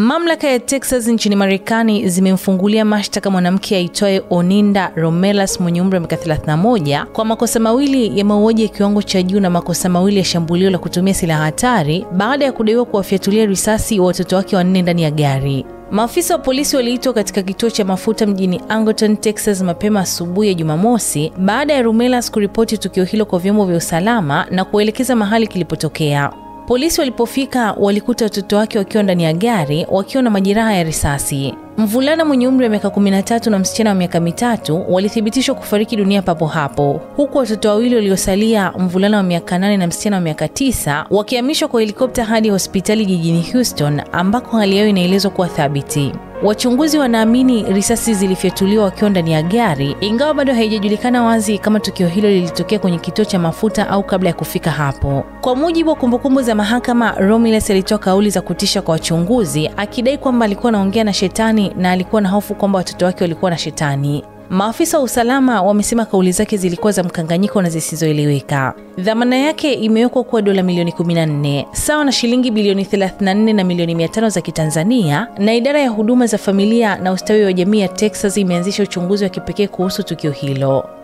Mamlaka ya Texas nchini Marekani zimemfungulia mashtaka mwanamke aitwaye Oninda Romelas mwenye umri wa miaka 31 kwa makosa mawili ya mauaji ya kiwango cha juu na makosa mawili ya shambulio la kutumia silaha hatari baada ya kudaiwa kuwafyatulia risasi watoto wake wanne ndani ya gari. Maafisa wa polisi waliitwa katika kituo cha mafuta mjini Arlington, Texas mapema asubuhi ya Jumamosi baada ya Romelas kuripoti tukio hilo kwa vyombo vya usalama na kuelekeza mahali kilipotokea. Polisi walipofika walikuta watoto wake wakiwa ndani ya gari wakiwa na majeraha ya risasi. Mvulana mwenye umri wa miaka 13 na msichana wa miaka 3 walithibitishwa kufariki dunia papo hapo, huku watoto wawili waliosalia, mvulana wa miaka 8 na msichana wa miaka 9, wakihamishwa kwa helikopta hadi hospitali jijini Houston ambako hali yao inaelezwa kuwa thabiti. Wachunguzi wanaamini risasi zilifyatuliwa wakiwa ndani ya gari, ingawa bado haijajulikana wazi kama tukio hilo lilitokea kwenye kituo cha mafuta au kabla ya kufika hapo. Kwa mujibu wa kumbukumbu za mahakama, Romelas alitoa kauli za kutisha kwa wachunguzi akidai kwamba alikuwa anaongea na shetani na alikuwa na hofu kwamba watoto wake walikuwa na shetani. Maafisa wa usalama wamesema kauli zake zilikuwa za mkanganyiko na zisizoeleweka. Dhamana yake imewekwa kuwa dola milioni 14, sawa na shilingi bilioni 34 na milioni 500 za Kitanzania, na idara ya huduma za familia na ustawi wa jamii ya Texas imeanzisha uchunguzi wa kipekee kuhusu tukio hilo.